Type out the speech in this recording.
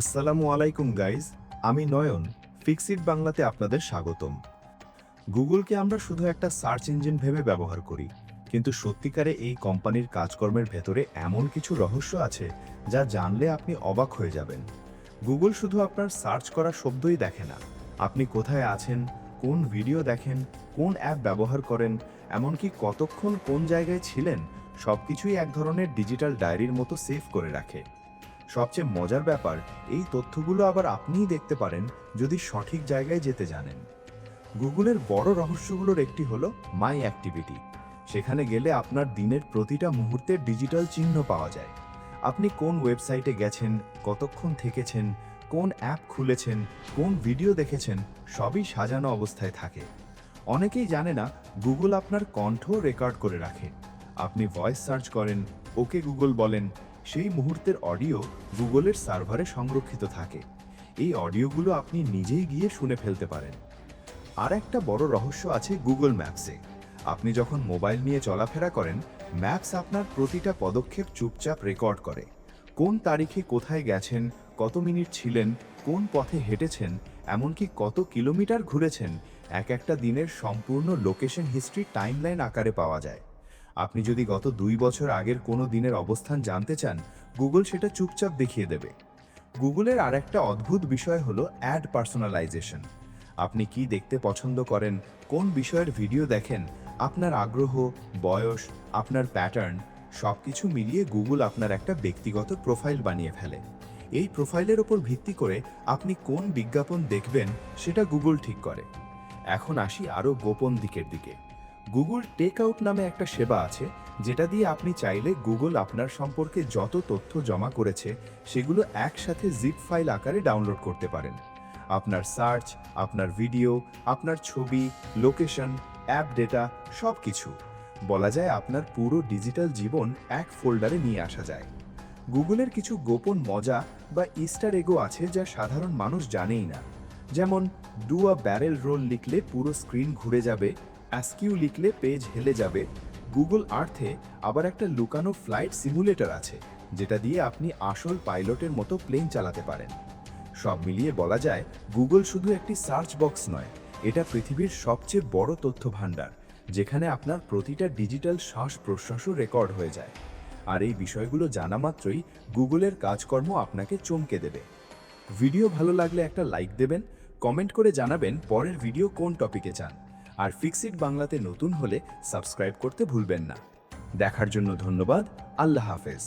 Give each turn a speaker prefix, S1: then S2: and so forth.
S1: আসসালামু আলাইকুম গাইজ, আমি নয়ন। ফিক্সিট বাংলাতে আপনাদের স্বাগতম। গুগলকে আমরা শুধু একটা সার্চ ইঞ্জিন ভেবে ব্যবহার করি, কিন্তু সত্যিকারে এই কোম্পানির কাজকর্মের ভেতরে এমন কিছু রহস্য আছে যা জানলে আপনি অবাক হয়ে যাবেন। গুগল শুধু আপনার সার্চ করা শব্দই দেখে না, আপনি কোথায় আছেন, কোন ভিডিও দেখেন, কোন অ্যাপ ব্যবহার করেন, এমনকি কতক্ষণ কোন জায়গায় ছিলেন, সবকিছুই এক ধরনের ডিজিটাল ডায়েরির মতো সেভ করে রাখে। সবচেয়ে মজার ব্যাপার, এই তথ্যগুলো আবার আপনিই দেখতে পারেন যদি সঠিক জায়গায় যেতে জানেন। গুগলের বড় রহস্যগুলোর একটি হলো মাই অ্যাক্টিভিটি। সেখানে গেলে আপনার দিনের প্রতিটা মুহূর্তের ডিজিটাল চিহ্ন পাওয়া যায়। আপনি কোন ওয়েবসাইটে গেছেন, কতক্ষণ থেকেছেন, কোন অ্যাপ খুলেছেন, কোন ভিডিও দেখেছেন, সবই সাজানো অবস্থায় থাকে। অনেকেই জানে না গুগল আপনার কণ্ঠ রেকর্ড করে রাখে। আপনি ভয়েস সার্চ করেন, ওকে গুগল বলেন, সেই মুহূর্তের অডিও গুগলের সার্ভারে সংরক্ষিত থাকে। এই অডিওগুলো আপনি নিজেই গিয়ে শুনে ফেলতে পারেন। আর একটা বড় রহস্য আছে গুগল ম্যাপসে। আপনি যখন মোবাইল নিয়ে চলাফেরা করেন, ম্যাপস আপনার প্রতিটা পদক্ষেপ চুপচাপ রেকর্ড করে। কোন তারিখে কোথায় গেছেন, কত মিনিট ছিলেন, কোন পথে হেঁটেছেন, এমনকি কত কিলোমিটার ঘুরেছেন, এক একটা দিনের সম্পূর্ণ লোকেশন হিস্ট্রি টাইমলাইন আকারে পাওয়া যায়। আপনি যদি গত 2 বছর আগের কোনো দিনের অবস্থান জানতে চান, গুগল সেটা চুপচাপ দেখিয়ে দেবে। গুগলের আরেকটা অদ্ভুত বিষয় হলো অ্যাড পার্সোনালাইজেশন। আপনি কি দেখতে পছন্দ করেন, কোন বিষয়ের ভিডিও দেখেন, আপনার আগ্রহ, বয়স, আপনার প্যাটার্ন, সবকিছু মিলিয়ে গুগল আপনার একটা ব্যক্তিগত প্রোফাইল বানিয়ে ফেলে। এই প্রোফাইলের ওপর ভিত্তি করে আপনি কোন বিজ্ঞাপন দেখবেন সেটা গুগল ঠিক করে। এখন আসি আরও গোপন দিকের দিকে। গুগল টেক আউট নামে একটা সেবা আছে, যেটা দিয়ে আপনি চাইলে গুগল আপনার সম্পর্কে যত তথ্য জমা করেছে সেগুলো একসাথে জিপ ফাইল আকারে ডাউনলোড করতে পারেন। আপনার সার্চ, আপনার ভিডিও, আপনার ছবি, লোকেশন, অ্যাপ ডেটা, সব কিছু বলা যায় আপনার পুরো ডিজিটাল জীবন এক ফোল্ডারে নিয়ে আসা যায়। গুগলের কিছু গোপন মজা বা ইস্টার এগও আছে যা সাধারণ মানুষ জানেই না। যেমন ডু আ ব্যারেল রোল লিখলে পুরো স্ক্রিন ঘুরে যাবে, অ্যাস্কিউ লিখলে পেজ হেলে যাবে। গুগল আর্থে আবার একটা লুকানো ফ্লাইট সিমুলেটর আছে, যেটা দিয়ে আপনি আসল পাইলটের মতো প্লেন চালাতে পারেন। সব মিলিয়ে বলা যায় গুগল শুধু একটি সার্চ বক্স নয়, এটা পৃথিবীর সবচেয়ে বড় তথ্য ভান্ডার, যেখানে আপনার প্রতিটা ডিজিটাল শ্বাস প্রশ্বাসও রেকর্ড হয়ে যায়। আর এই বিষয়গুলো জানা মাত্রই গুগলের কাজকর্ম আপনাকে চমকে দেবে। ভিডিও ভালো লাগলে একটা লাইক দেবেন, কমেন্ট করে জানাবেন পরের ভিডিও কোন টপিকে চান। আর ফিক্সিট বাংলাতে নতুন হলে সাবস্ক্রাইব করতে ভুলবেন না। দেখার জন্য ধন্যবাদ। আল্লাহ হাফেজ।